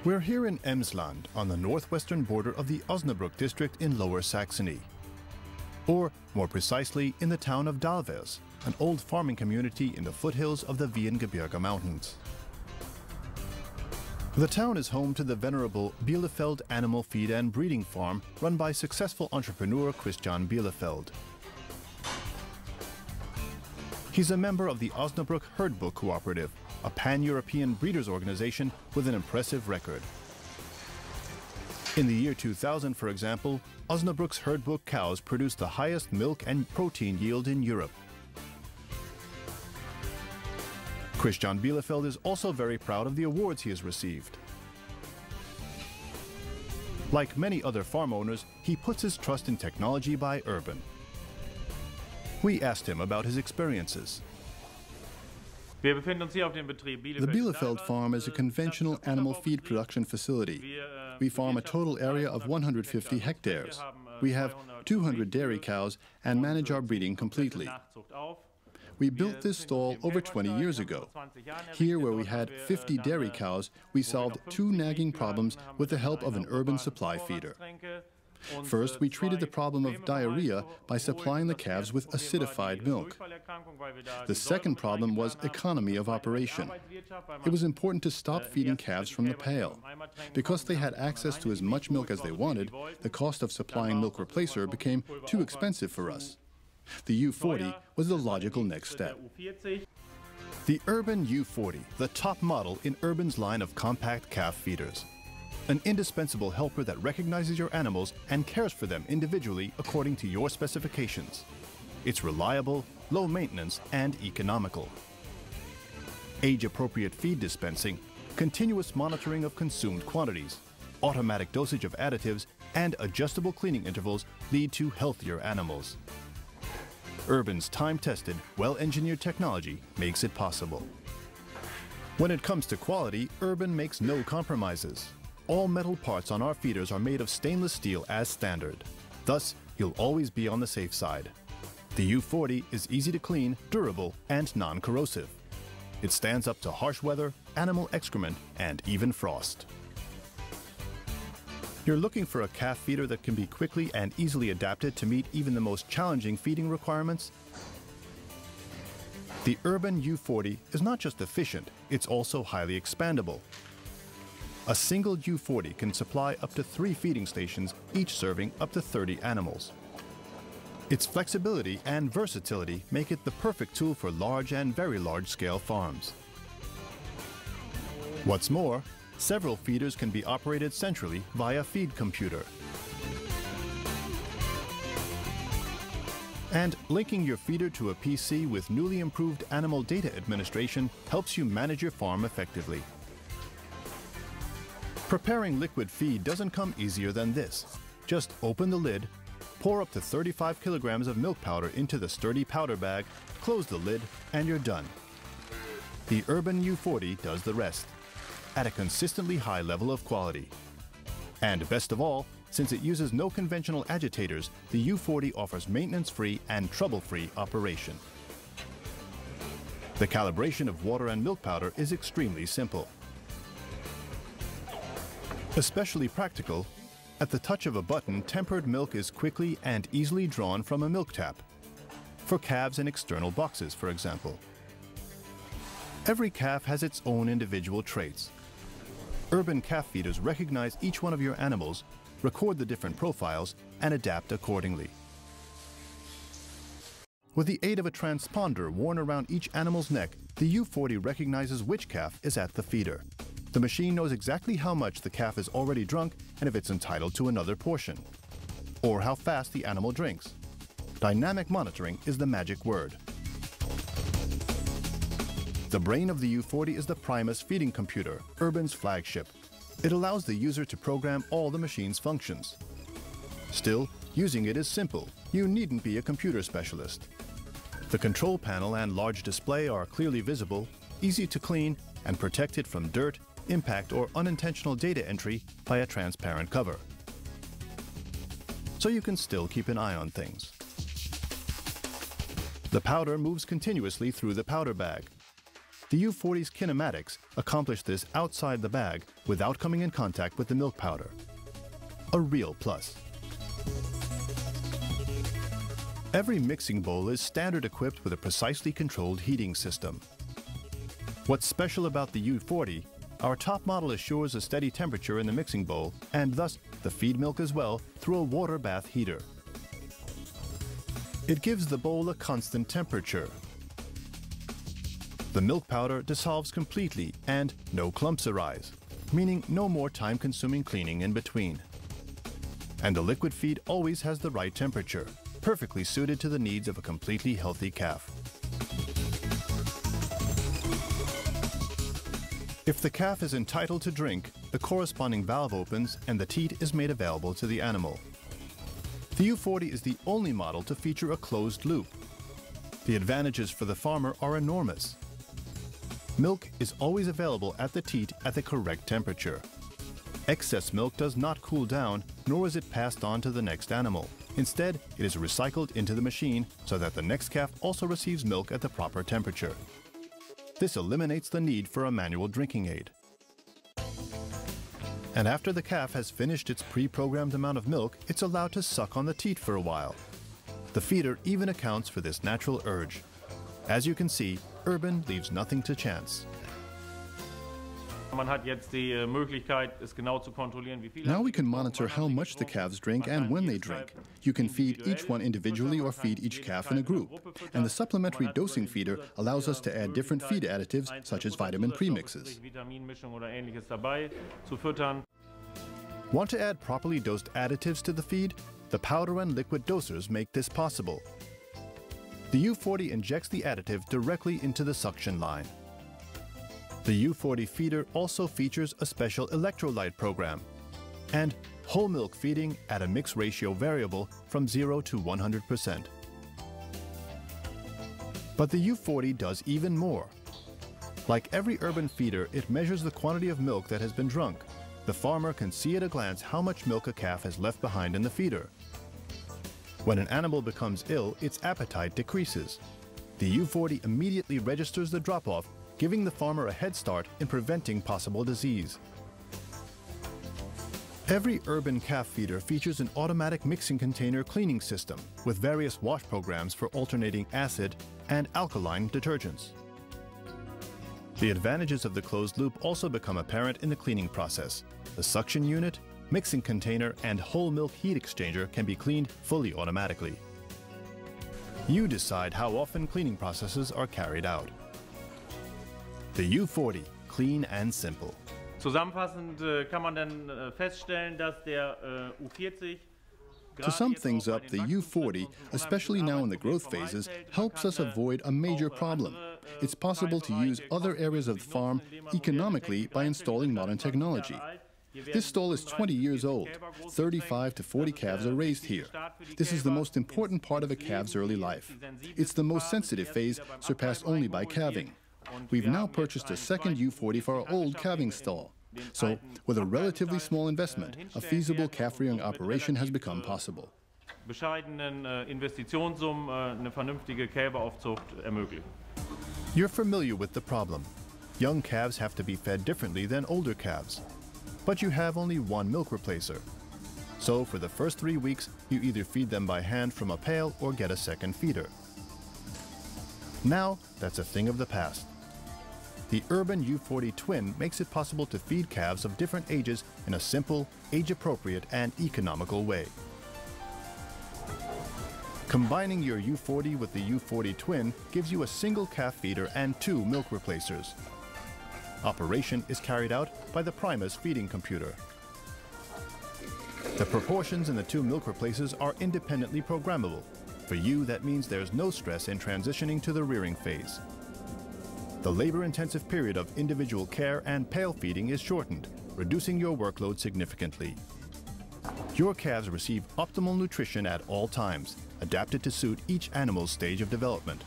We're here in Emsland, on the northwestern border of the Osnabrück district in Lower Saxony. Or, more precisely, in the town of Dalvers, an old farming community in the foothills of the Wiehengebirge Mountains. The town is home to the venerable Bielefeld Animal Feed and Breeding Farm run by successful entrepreneur Christian Bielefeld. He's a member of the Osnabrück Herdbook Cooperative, a pan-European breeders' organization with an impressive record. In the year 2000, for example, Osnabrück's Herdbook cows produced the highest milk and protein yield in Europe. Christian Bielefeld is also very proud of the awards he has received. Like many other farm owners, he puts his trust in technology by Urban. We asked him about his experiences. The Bielefeld farm is a conventional animal feed production facility. We farm a total area of 150 hectares. We have 200 dairy cows and manage our breeding completely. We built this stall over 20 years ago. Here, where we had 50 dairy cows, we solved two nagging problems with the help of an urban supply feeder. First, we treated the problem of diarrhea by supplying the calves with acidified milk. The second problem was economy of operation. It was important to stop feeding calves from the pail. Because they had access to as much milk as they wanted, the cost of supplying milk replacer became too expensive for us. The U40 was the logical next step. The Urban U40, the top model in Urban's line of compact calf feeders. An indispensable helper that recognizes your animals and cares for them individually according to your specifications. It's reliable, low maintenance, and economical. Age-appropriate feed dispensing, continuous monitoring of consumed quantities, automatic dosage of additives, and adjustable cleaning intervals lead to healthier animals. Urban's time-tested, well-engineered technology makes it possible. When it comes to quality, Urban makes no compromises. All metal parts on our feeders are made of stainless steel as standard. Thus, you'll always be on the safe side. The U40 is easy to clean, durable, and non-corrosive. It stands up to harsh weather, animal excrement, and even frost. You're looking for a calf feeder that can be quickly and easily adapted to meet even the most challenging feeding requirements? The Urban U40 is not just efficient, it's also highly expandable. A single U40 can supply up to 3 feeding stations, each serving up to 30 animals. Its flexibility and versatility make it the perfect tool for large and very large-scale farms. What's more, several feeders can be operated centrally via feed computer. And linking your feeder to a PC with newly improved animal data administration helps you manage your farm effectively. Preparing liquid feed doesn't come easier than this. Just open the lid, pour up to 35 kilograms of milk powder into the sturdy powder bag, close the lid, and you're done. The Urban U40 does the rest, at a consistently high level of quality. And best of all, since it uses no conventional agitators, the U40 offers maintenance-free and trouble-free operation. The calibration of water and milk powder is extremely simple. Especially practical, at the touch of a button, tempered milk is quickly and easily drawn from a milk tap. For calves in external boxes, for example. Every calf has its own individual traits. Urban calf feeders recognize each one of your animals, record the different profiles, and adapt accordingly. With the aid of a transponder worn around each animal's neck, the U40 recognizes which calf is at the feeder. The machine knows exactly how much the calf is already drunk and if it's entitled to another portion, or how fast the animal drinks. Dynamic monitoring is the magic word. The brain of the U40 is the Primus feeding computer, Urban's flagship. It allows the user to program all the machine's functions. Still, using it is simple. You needn't be a computer specialist. The control panel and large display are clearly visible, easy to clean, and protected from dirt, impact, or unintentional data entry by a transparent cover. So you can still keep an eye on things. The powder moves continuously through the powder bag. The U40's kinematics accomplish this outside the bag without coming in contact with the milk powder. A real plus. Every mixing bowl is standard equipped with a precisely controlled heating system. What's special about the U40, our top model assures a steady temperature in the mixing bowl and thus the feed milk as well through a water bath heater. It gives the bowl a constant temperature. The milk powder dissolves completely and no clumps arise, meaning no more time-consuming cleaning in between. And the liquid feed always has the right temperature, perfectly suited to the needs of a completely healthy calf. If the calf is entitled to drink, the corresponding valve opens and the teat is made available to the animal. The U40 is the only model to feature a closed loop. The advantages for the farmer are enormous. Milk is always available at the teat at the correct temperature. Excess milk does not cool down, nor is it passed on to the next animal. Instead, it is recycled into the machine so that the next calf also receives milk at the proper temperature. This eliminates the need for a manual drinking aid. And after the calf has finished its pre-programmed amount of milk, it's allowed to suck on the teat for a while. The feeder even accounts for this natural urge. As you can see, Urban leaves nothing to chance. Now we can monitor how much the calves drink and when they drink. You can feed each one individually or feed each calf in a group. And the supplementary dosing feeder allows us to add different feed additives such as vitamin premixes. Want to add properly dosed additives to the feed? The powder and liquid dosers make this possible. The U40 injects the additive directly into the suction line. The U40 feeder also features a special electrolyte program and whole milk feeding at a mix ratio variable from 0 to 100%. But the U40 does even more. Like every Urban feeder, it measures the quantity of milk that has been drunk. The farmer can see at a glance how much milk a calf has left behind in the feeder. When an animal becomes ill, its appetite decreases. The U40 immediately registers the drop-off, giving the farmer a head start in preventing possible disease. Every Urban calf feeder features an automatic mixing container cleaning system with various wash programs for alternating acid and alkaline detergents. The advantages of the closed loop also become apparent in the cleaning process. The suction unit, mixing container, and whole milk heat exchanger can be cleaned fully automatically. You decide how often cleaning processes are carried out. The U40, clean and simple. Zusammenfassend kann man dann feststellen, dass der U40 To sum things up, the U40, especially now in the growth phases, helps us avoid a major problem. It's possible to use other areas of the farm economically by installing modern technology. This stall is 20 years old. 35 to 40 calves are raised here. This is the most important part of a calf's early life. It's the most sensitive phase, surpassed only by calving. We've now purchased a second U40 for our old calving stall. So, with a relatively small investment, a feasible calf rearing operation has become possible. Bescheidenen Investitionssummen eine vernünftige Kälberaufzucht ermöglicht. You're familiar with the problem. Young calves have to be fed differently than older calves. But you have only one milk replacer. So for the first 3 weeks, you either feed them by hand from a pail or get a second feeder. Now, that's a thing of the past. The Urban U40 Twin makes it possible to feed calves of different ages in a simple, age-appropriate, and economical way. Combining your U40 with the U40 Twin gives you a single calf feeder and 2 milk replacers. Operation is carried out by the Primus feeding computer. The proportions in the 2 milk replacers are independently programmable. For you, that means there's no stress in transitioning to the rearing phase. The labor-intensive period of individual care and pail feeding is shortened, reducing your workload significantly. Your calves receive optimal nutrition at all times, adapted to suit each animal's stage of development.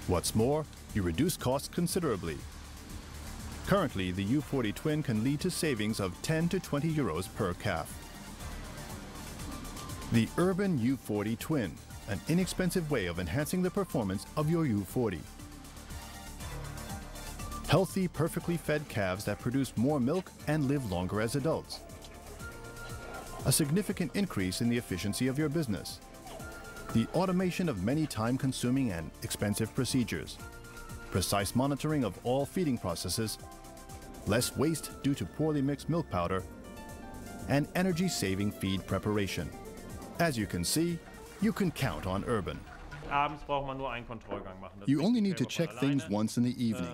What's more, you reduce costs considerably. Currently, the U40 Twin can lead to savings of 10 to 20 euros per calf. The Urban U40 Twin, an inexpensive way of enhancing the performance of your U40. Healthy, perfectly fed calves that produce more milk and live longer as adults. A significant increase in the efficiency of your business. The automation of many time-consuming and expensive procedures. Precise monitoring of all feeding processes. Less waste due to poorly mixed milk powder. And energy-saving feed preparation. As you can see, you can count on Urban. You only need to check things once in the evening.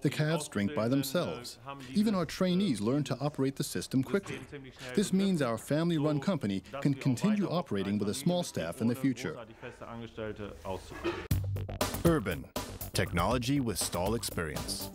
The calves drink by themselves. Even our trainees learn to operate the system quickly. This means our family-run company can continue operating with a small staff in the future. Urban, technology with stall experience.